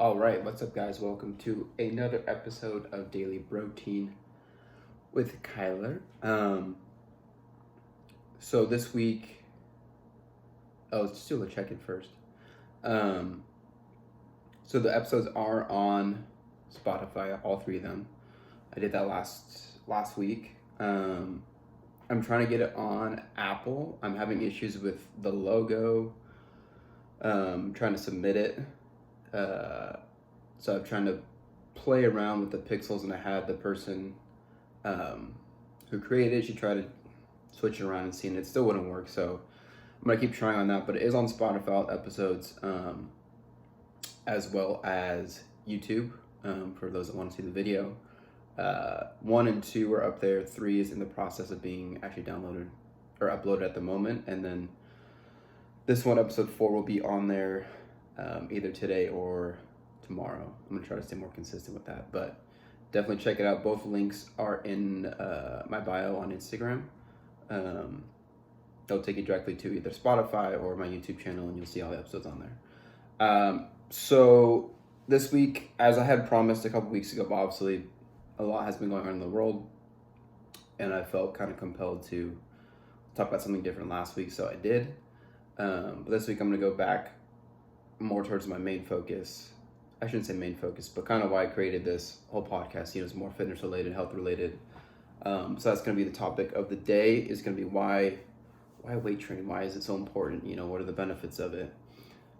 All right, what's up, guys? Welcome to another episode of Daily Brotein with Kyler. So this week, let's do a check-in first. So the episodes are on Spotify, all three of them. I did that last week. I'm trying to get it on Apple. I'm having issues with the logo. Trying to submit it. So I'm trying to play around with the pixels, and I had the person who created it. She tried to switch it around and see, and it still wouldn't work. So I'm gonna keep trying on that. But it is on Spotify, all episodes, as well as YouTube for those that want to see the video. 1 and 2 are up there. 3 is in the process of being actually downloaded or uploaded at the moment, and then this one, episode 4, will be on there either today or tomorrow. I'm gonna try to stay more consistent with that, but definitely check it out. Both links are in my bio on Instagram. They'll take you directly to either Spotify or my YouTube channel, and you'll see all the episodes on there. So this week, as I had promised a couple weeks ago, obviously a lot has been going on in the world, and I felt kind of compelled to talk about something different last week, so I did. But this week I'm going to go back more towards my main focus. I shouldn't say main focus, but kind of why I created this whole podcast. It's more fitness related, health related. So that's going to be the topic of the day. Is going to be why weight training? Why is it so important? What are the benefits of it?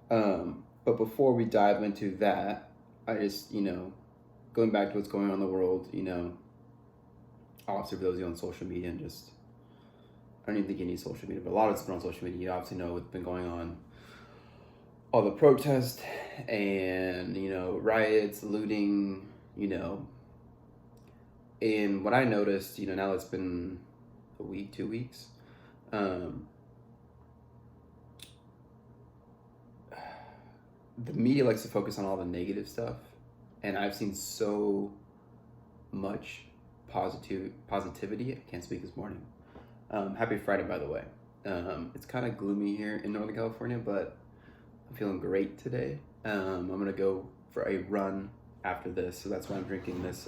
But before we dive into that, I just, going back to what's going on in the world, obviously for those of you on social media, and just, I don't even think you need social media, but a lot of it's been on social media. You obviously know what's been going on. All the protests and, riots, looting, and what I noticed, now that it's been a week, 2 weeks, the media likes to focus on all the negative stuff, and I've seen so much positivity. I can't speak this morning. Happy Friday, by the way. It's kind of gloomy here in Northern California, but I'm feeling great today. I'm going to go for a run after this, so that's why I'm drinking this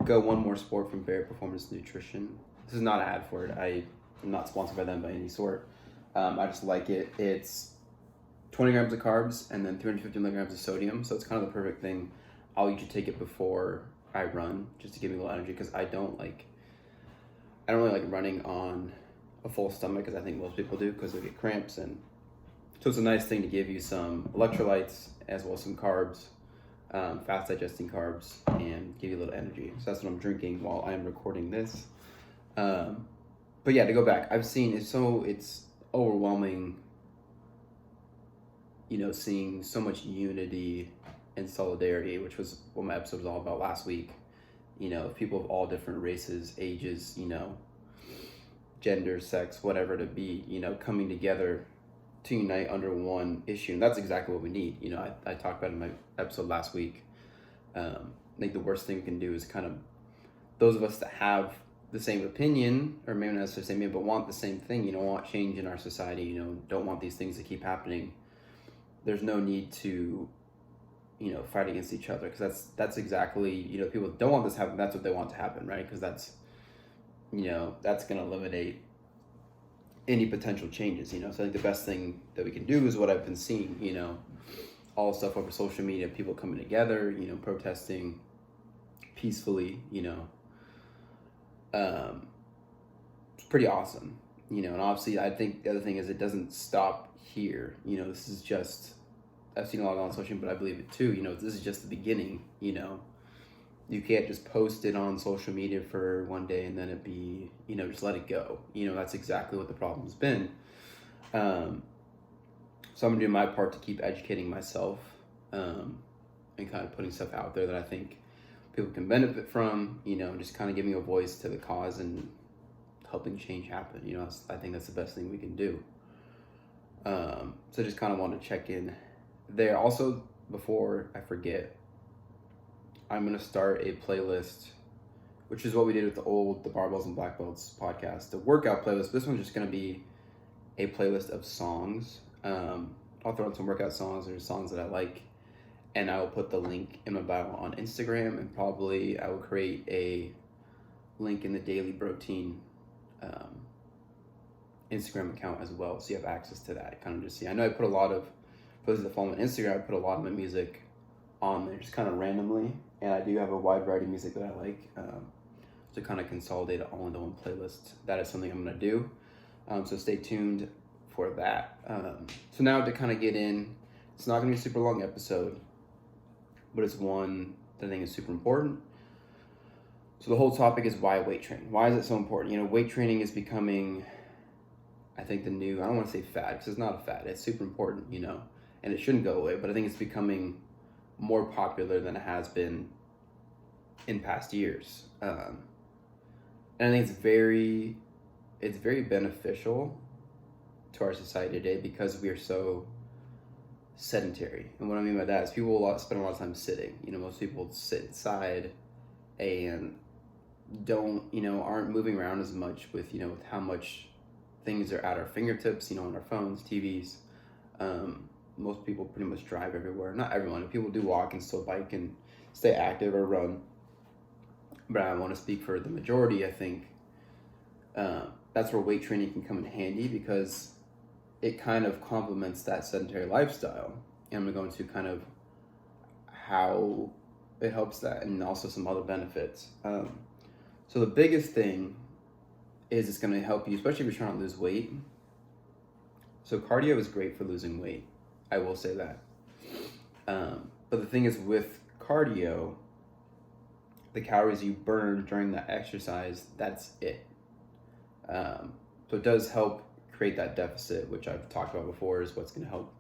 Go One More Sport from Bare Performance Nutrition. This is not an ad for it. I am not sponsored by them by any sort. I just like it. It's 20 grams of carbs and then 350 milligrams of sodium, so it's kind of the perfect thing. I'll usually take it before I run, just to give me a little energy, because I don't really like running on a full stomach, as I think most people do, because they get cramps. And so it's a nice thing to give you some electrolytes as well as some carbs, fast digesting carbs, and give you a little energy. So that's what I'm drinking while I'm recording this. But yeah, to go back, I've seen it's overwhelming, seeing so much unity and solidarity, which was what my episode was all about last week. People of all different races, ages, gender, sex, whatever to be, coming together to unite under one issue. And that's exactly what we need. I talked about it in my episode last week. I think the worst thing we can do is kind of those of us that have the same opinion, or maybe not necessarily the same opinion, but want the same thing, want change in our society, don't want these things to keep happening. There's no need to, fight against each other, because that's exactly, people don't want this to happen. That's what they want to happen, right? Because that's going to eliminate any potential changes, So I think the best thing that we can do is what I've been seeing, all stuff over social media, people coming together, protesting peacefully, it's pretty awesome, and obviously I think the other thing is it doesn't stop here. This is just, I've seen a lot on social media, but I believe it too, this is just the beginning. You can't just post it on social media for one day and then it be, just let it go. That's exactly what the problem's been. So I'm gonna do my part to keep educating myself, and kind of putting stuff out there that I think people can benefit from, just kind of giving a voice to the cause and helping change happen. I think that's the best thing we can do. So just kind of want to check in there. Also, before I forget, I'm going to start a playlist, which is what we did with the Barbells and Black Belts podcast, the workout playlist. This one's just going to be a playlist of songs. I'll throw in some workout songs or songs that I like and I will put the link in my bio on Instagram, and probably I will create a link in the Daily Brotein um, Instagram account as well, so you have access to that. Kind of just see. I know I put a lot of, for those that follow me on Instagram, I put a lot of my music on there just kind of randomly, and I do have a wide variety of music that I like. To kind of consolidate it all into one playlist. That is something I'm gonna do. So stay tuned for that. So now to kind of get in, it's not gonna be a super long episode, but it's one that I think is super important. So the whole topic is why weight training. Why is it so important? You know, weight training is becoming, I think, the new, I don't want to say fad, because it's not a fad. It's super important, you know, and it shouldn't go away, but I think it's becoming more popular than it has been in past years. And I think it's very beneficial to our society today because we are so sedentary. And what I mean by that is people spend a lot of time sitting. You know, most people sit inside and aren't moving around as much with how much things are at our fingertips, on our phones, TVs. Most people pretty much drive everywhere. Not everyone. People do walk and still bike and stay active or run. But I want to speak for the majority. I think that's where weight training can come in handy because it kind of complements that sedentary lifestyle. And I'm going to go into kind of how it helps that and also some other benefits. So the biggest thing is it's going to help you, especially if you're trying to lose weight. So cardio is great for losing weight. I will say that. But the thing is with cardio, the calories you burn during that exercise, that's it. So it does help create that deficit, which I've talked about before, is what's going to help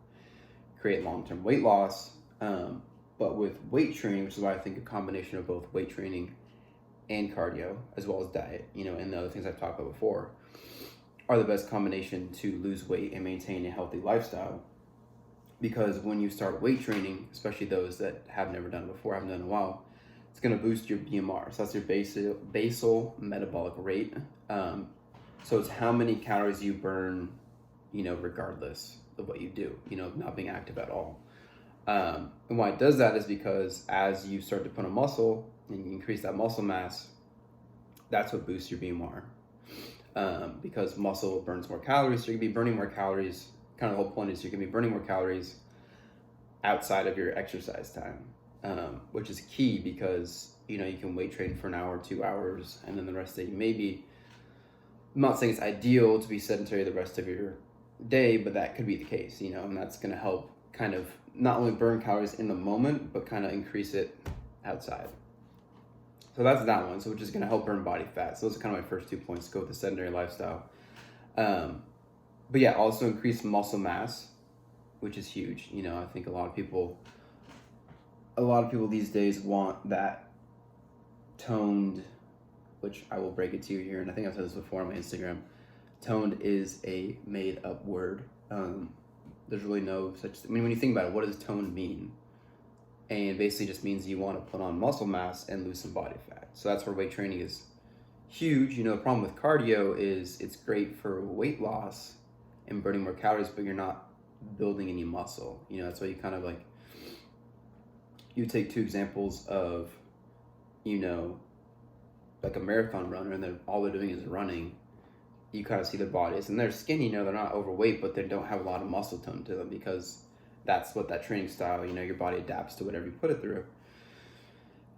create long-term weight loss. But with weight training, which is why I think a combination of both weight training and cardio, as well as diet, and the other things I've talked about before, are the best combination to lose weight and maintain a healthy lifestyle. Because when you start weight training, especially those that have never done it before, haven't done it in a while, it's going to boost your BMR. So that's your basal metabolic rate. So it's how many calories you burn, regardless of what you do, not being active at all. And why it does that is because as you start to put on muscle and you increase that muscle mass, that's what boosts your BMR. Because muscle burns more calories, so you're going to be burning more calories. Kind of the whole point is you're going to be burning more calories outside of your exercise time, which is key because, you can weight train for an hour, 2 hours, and then the rest of the day maybe. I'm not saying it's ideal to be sedentary the rest of your day, but that could be the case, and that's going to help kind of not only burn calories in the moment, but kind of increase it outside. So that's that one, so which is going to help burn body fat. So those are kind of my first 2 points to go with the sedentary lifestyle. But yeah, also increase muscle mass, which is huge. I think a lot of people these days want that toned, which I will break it to you here, and I think I've said this before on my Instagram. Toned is a made-up word. There's really no such. When you think about it, what does toned mean? And basically just means you want to put on muscle mass and lose some body fat. So that's where weight training is huge. The problem with cardio is it's great for weight loss and burning more calories, but you're not building any muscle. That's why you kind of you take two examples of, like a marathon runner, and all they're doing is running. You kind of see their bodies, and they're skinny. They're not overweight, but they don't have a lot of muscle tone to them because that's what that training style. Your body adapts to whatever you put it through,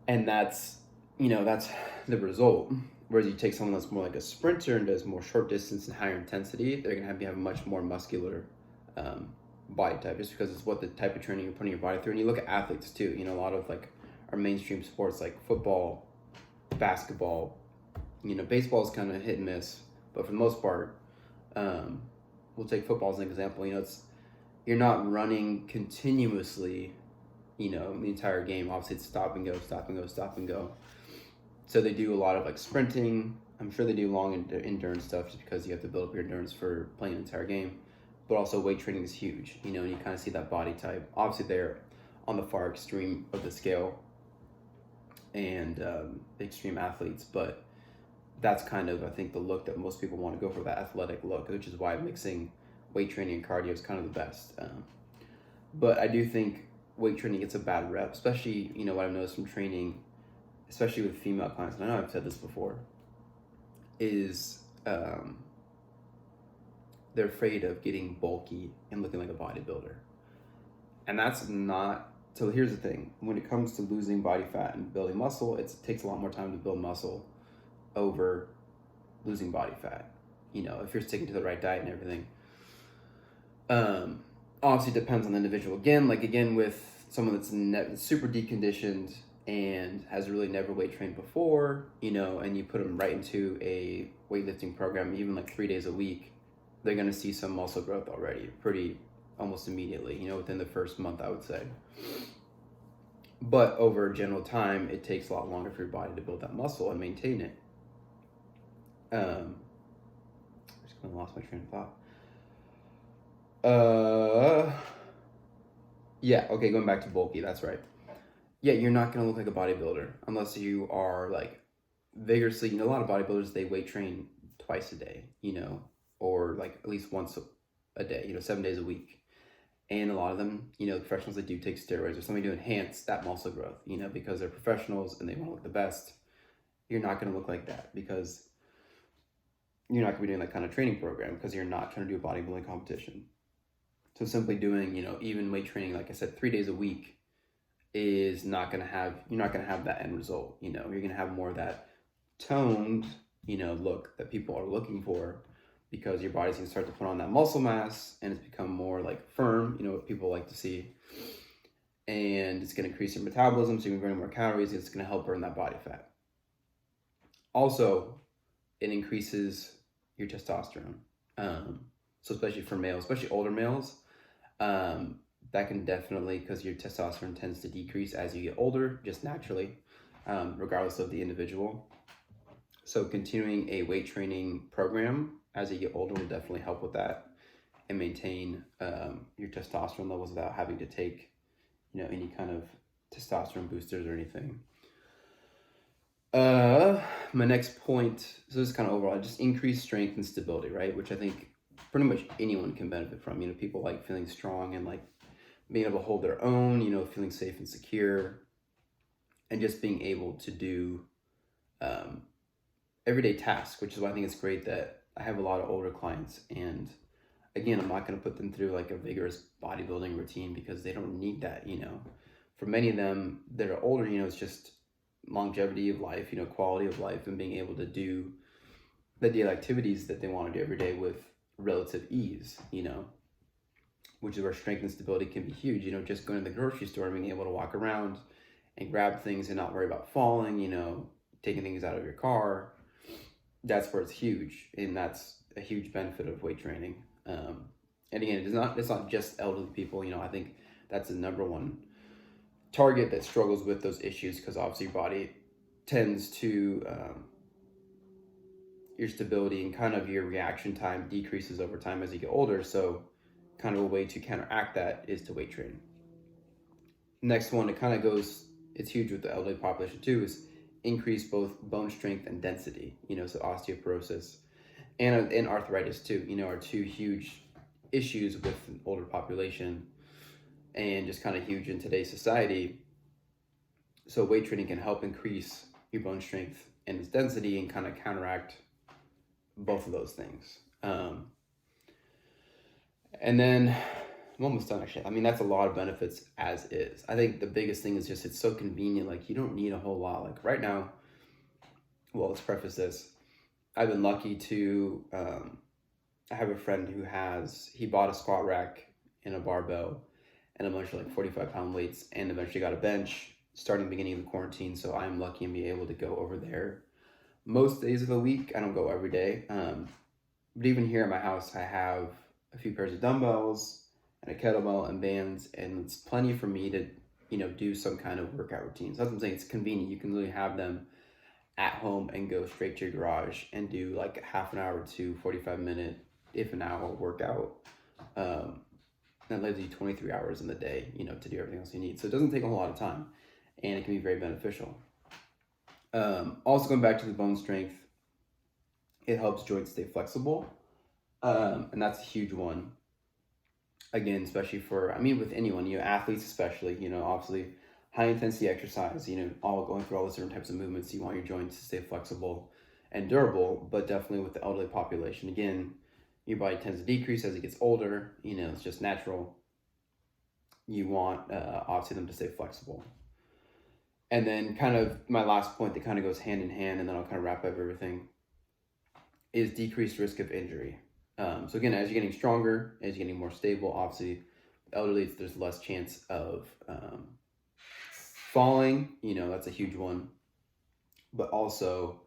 and that's the result. Whereas you take someone that's more like a sprinter and does more short distance and higher intensity, they're gonna have a much more muscular body type, just because it's what the type of training you're putting your body through. And you look at athletes too. A lot of our mainstream sports like football, basketball, baseball is kind of hit and miss, but for the most part, we'll take football as an example. You're not running continuously, the entire game. Obviously, it's stop and go, stop and go, stop and go. So they do a lot of sprinting. I'm sure they do long endurance stuff just because you have to build up your endurance for playing an entire game. But also weight training is huge, and you kind of see that body type. Obviously, they're on the far extreme of the scale and the extreme athletes, but that's kind of, I think, the look that most people want to go for, that athletic look, which is why mixing weight training and cardio is kind of the best. But I do think weight training gets a bad rep, especially, what I've noticed from training, especially with female clients, and I know I've said this before, is they're afraid of getting bulky and looking like a bodybuilder. And that's not, so here's the thing. When it comes to losing body fat and building muscle, it takes a lot more time to build muscle over losing body fat, if you're sticking to the right diet and everything. Obviously depends on the individual. Again, with someone that's super deconditioned and has really never weight trained before, and you put them right into a weightlifting program, even like 3 days a week, they're going to see some muscle growth already pretty almost immediately, within the first month, I would say. But over general time, it takes a lot longer for your body to build that muscle and maintain it. I just kind of lost my train of thought. Yeah, okay, going back to bulky, that's right. Yeah, you're not going to look like a bodybuilder unless you are like vigorously, a lot of bodybuilders, they weight train twice a day, or like at least once a day, 7 days a week. And a lot of them, professionals that do take steroids or something to enhance that muscle growth, because they're professionals and they want to look the best. You're not going to look like that because you're not going to be doing that kind of training program because you're not trying to do a bodybuilding competition. So simply doing, even weight training, like I said, 3 days a week is not going to have, you're not going to have that end result. You're going to have more of that toned, look that people are looking for, because your body's going to start to put on that muscle mass and it's become more like firm, what people like to see. And it's going to increase your metabolism, so you're burning more calories, and it's going to help burn that body fat. Also, it increases your testosterone. So especially for males, especially older males, that can definitely, because your testosterone tends to decrease as you get older, just naturally, regardless of the individual. So continuing a weight training program as you get older will definitely help with that and maintain your testosterone levels without having to take, any kind of testosterone boosters or anything. My next point, so this is kind of overall, just increase strength and stability, right? Which I think pretty much anyone can benefit from. People like feeling strong and like being able to hold their own, feeling safe and secure, and just being able to do everyday tasks, which is why I think it's great that I have a lot of older clients. And again, I'm not going to put them through like a vigorous bodybuilding routine because they don't need that. For many of them that are older, it's just longevity of life, quality of life, and being able to do the daily activities that they want to do every day with relative ease, which is where strength and stability can be huge. Just going to the grocery store and being able to walk around and grab things and not worry about falling, taking things out of your car. That's where it's huge, and that's a huge benefit of weight training. And again, it's not just elderly people. I think that's the number one target that struggles with those issues, because obviously your body tends to your stability and kind of your reaction time decreases over time as you get older. So kind of a way to counteract that is to weight train. Next one, it's huge with the elderly population too, is increase both bone strength and density, so osteoporosis and arthritis too, are two huge issues with an older population and just kind of huge in today's society. So weight training can help increase your bone strength and its density and kind of counteract both of those things. And then I'm almost done actually. That's a lot of benefits as is. I think the biggest thing is just it's so convenient. Like you don't need a whole lot. Like right now, well, let's preface this. I've been lucky to, I have a friend who he bought a squat rack and a barbell and a bunch of like 45-pound weights, and eventually got a bench starting the beginning of the quarantine. So I'm lucky and be able to go over there most days of the week. I don't go every day. But even here at my house, I have a few pairs of dumbbells and a kettlebell and bands, and it's plenty for me to, do some kind of workout routine. So that's what I'm saying. It's convenient. You can literally have them at home and go straight to your garage and do like a half an hour to 45-minute, if an hour workout. That leaves you 23 hours in the day, to do everything else you need. So it doesn't take a whole lot of time, and it can be very beneficial. Also going back to the bone strength, it helps joints stay flexible. And that's a huge one. again, especially for, I mean, with anyone, athletes especially, obviously high intensity exercise, all going through all those different types of movements. You want your joints to stay flexible and durable, but definitely with the elderly population, again, your body tends to decrease as it gets older. It's just natural. You want, obviously, them to stay flexible. And then, kind of, my last point that kind of goes hand in hand, and then I'll kind of wrap up everything, is decreased risk of injury. So again, as you're getting stronger, as you're getting more stable, obviously, elderly, there's less chance of falling. That's a huge one. But also,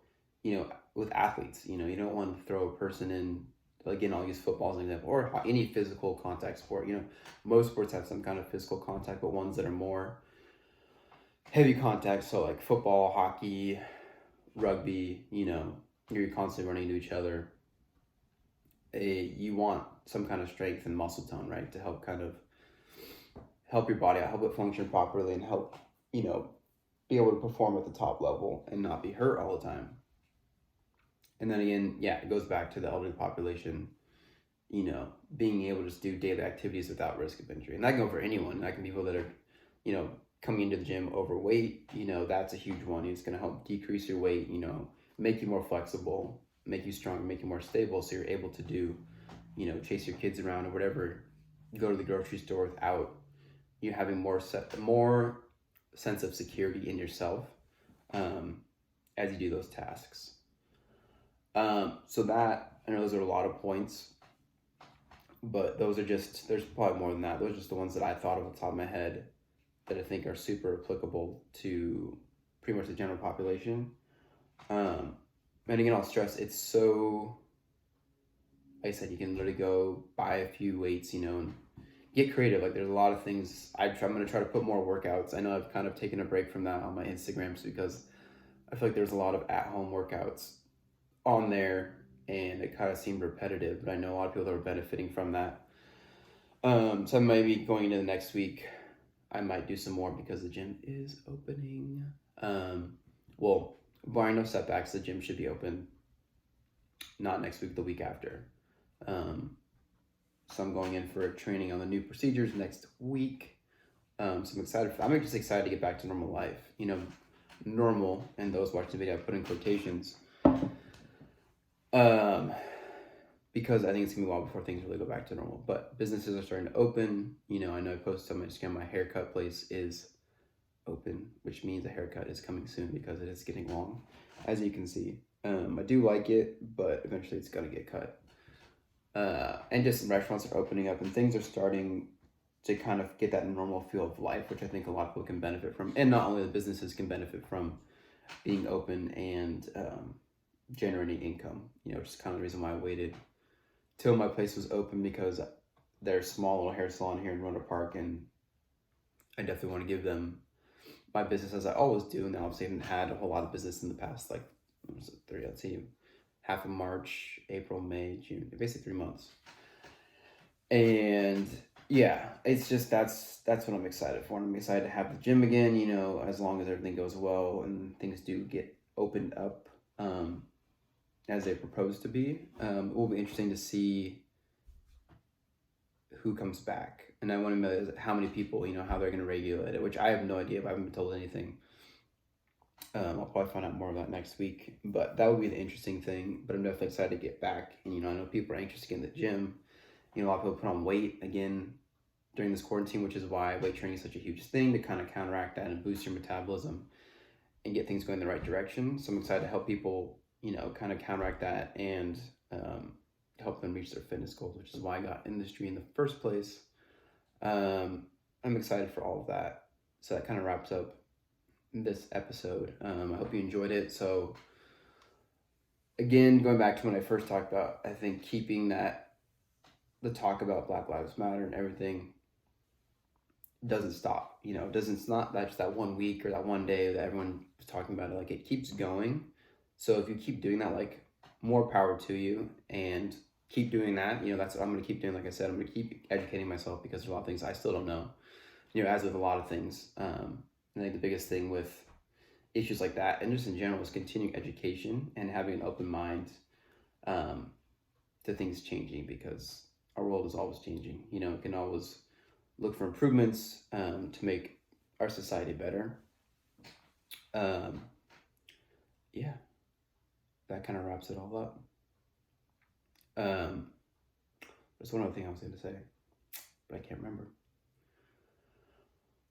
with athletes, you don't want to throw a person in. Again, I'll use football as an example, or any physical contact sport. Most sports have some kind of physical contact, but ones that are more heavy contact, so like football, hockey, rugby, you're constantly running into each other. You want some kind of strength and muscle tone, right, to help kind of help your body out, help it function properly, and help, be able to perform at the top level and not be hurt all the time. And then again, yeah, it goes back to the elderly population, being able to just do daily activities without risk of injury. And that can go for anyone. That can be people that are, coming into the gym overweight. That's a huge one. It's going to help decrease your weight, make you more flexible, make you stronger, make you more stable, so you're able to do, chase your kids around or whatever, go to the grocery store without you having more sense of security in yourself as you do those tasks. So that, I know those are a lot of points, but those are just, there's probably more than that. Those are just the ones that I thought of off the top of my head that I think are super applicable to pretty much the general population. And again, I'll stress, it's so, like I said, you can literally go buy a few weights, and get creative. Like, there's a lot of things. I'm going to try to put more workouts. I know I've kind of taken a break from that on my Instagrams because I feel like there's a lot of at-home workouts on there, and it kind of seemed repetitive, but I know a lot of people that are benefiting from that. So maybe going into the next week, I might do some more because the gym is opening. Well, barring no setbacks, the gym should be open. Not next week, the week after. So I'm going in for a training on the new procedures next week. So I'm excited. I'm just excited to get back to normal life. Normal, and those watching the video, I put in quotations. Because I think it's gonna be a while before things really go back to normal. But businesses are starting to open. I know I posted on my Instagram, my haircut place is open, which means a haircut is coming soon because it is getting long, as you can see. I do like it, but eventually it's gonna get cut. And just restaurants are opening up, and things are starting to kind of get that normal feel of life, which I think a lot of people can benefit from. And not only the businesses can benefit from being open and generating income, just kind of the reason why I waited till my place was open, because there's a small little hair salon here in Roanoke Park, and I definitely want to give them my business as I always do. And obviously I haven't had a whole lot of business in the past, like, let's see, half of March, April, May, June, basically 3 months. And yeah, it's just, that's what I'm excited for. I'm excited to have the gym again, as long as everything goes well and things do get opened up as they propose to be. It will be interesting to see who comes back. And I want to know how many people, how they're going to regulate it, which I have no idea. I haven't been told anything. I'll probably find out more of that next week, but that would be the interesting thing. But I'm definitely excited to get back. And, I know people are anxious to get in the gym. A lot of people put on weight again during this quarantine, which is why weight training is such a huge thing, to kind of counteract that and boost your metabolism and get things going in the right direction. So I'm excited to help people, kind of counteract that and help them reach their fitness goals, which is why I got in the industry in the first place. I'm excited for all of that. So that kind of wraps up this episode. I hope you enjoyed it. So again, going back to when I first talked about, I think keeping the talk about Black Lives Matter and everything doesn't stop. It's not that just that 1 week or that one day that everyone was talking about it. Like, it keeps going. So if you keep doing that, like, more power to you, and keep doing that. That's what I'm going to keep doing. Like I said, I'm going to keep educating myself, because there's a lot of things I still don't know, as with a lot of things. I think the biggest thing with issues like that, and just in general, is continuing education and having an open mind to things changing, because our world is always changing. You know, it can always look for improvements to make our society better. Um, yeah, that kind of wraps it all up. There's one other thing I was going to say, but I can't remember.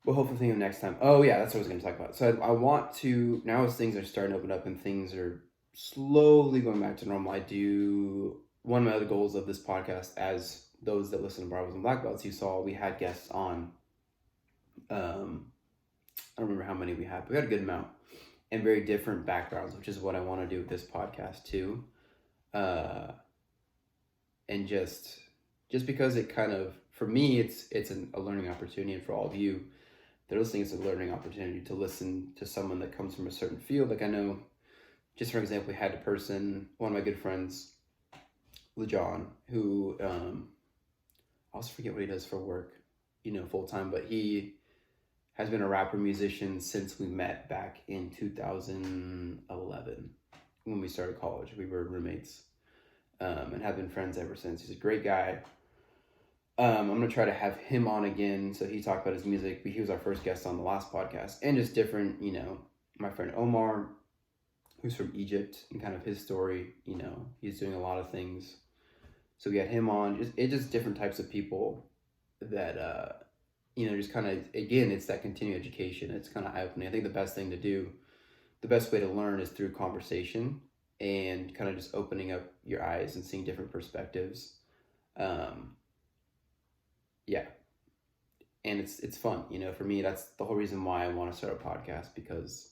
Well, hopefully think of next time. Oh yeah, that's what I was going to talk about. So I want to, now as things are starting to open up and things are slowly going back to normal, I do, one of my other goals of this podcast, as those that listen to Barbers and Black Belts, you saw we had guests on. I don't remember how many we had, but we had a good amount and very different backgrounds, which is what I want to do with this podcast too. And just because it kind of, for me, it's a learning opportunity, and for all of you that are listening, it's a learning opportunity to listen to someone that comes from a certain field. Like I know, just for example, we had a person, one of my good friends, LeJohn, who I also forget what he does for work, you know, full time, but he has been a rapper musician since we met back in 2011 when we started college. We were roommates and have been friends ever since. He's a great guy. I'm going to try to have him on again. So he talked about his music. He was our first guest on the last podcast, and just different, you know, my friend Omar, who's from Egypt, and kind of his story, you know, he's doing a lot of things. So we had him on. It's just different types of people that, you know, just kind of, again, it's that continued education. It's kind of eye-opening. I think the best thing to do, the best way to learn is through conversation and kind of just opening up your eyes and seeing different perspectives. Yeah. And it's fun, you know, for me, that's the whole reason why I want to start a podcast, because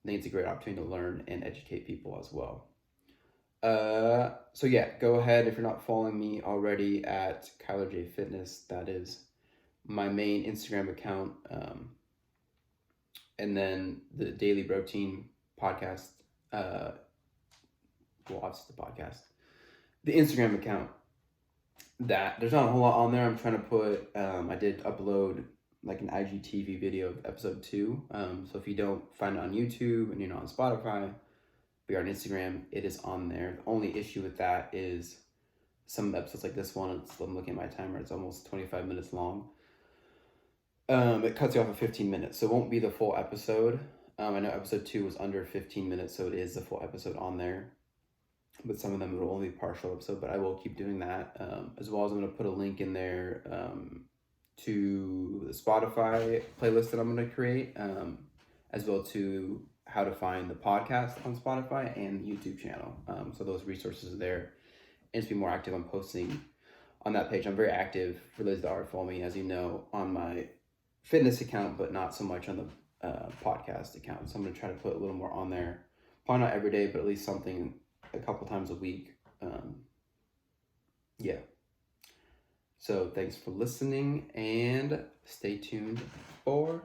I think it's a great opportunity to learn and educate people as well. So yeah, go ahead, if you're not following me already, at Kyler J Fitness. That is my main Instagram account. And then the Daily Brotein podcast, well, obviously the podcast, the Instagram account, that there's not a whole lot on there. I'm trying to put, I did upload like an IGTV video of episode 2. So if you don't find it on YouTube and you're not on Spotify, we are on Instagram, it is on there. The only issue with that is some of the episodes like this one, I'm looking at my timer, it's almost 25 minutes long. It cuts you off at 15 minutes, so it won't be the full episode. I know episode 2 was under 15 minutes, so it is the full episode on there. But some of them will only be partial episode, but I will keep doing that. As well as I'm going to put a link in there to the Spotify playlist that I'm going to create, as well to how to find the podcast on Spotify and the YouTube channel. So those resources are there. And to be more active, I'm posting on that page. I'm very active, for those that already follow me, as you know, on my fitness account, but not so much on the podcast account. So I'm going to try to put a little more on there. Probably not every day, but at least something a couple times a week. Yeah. So thanks for listening, and stay tuned for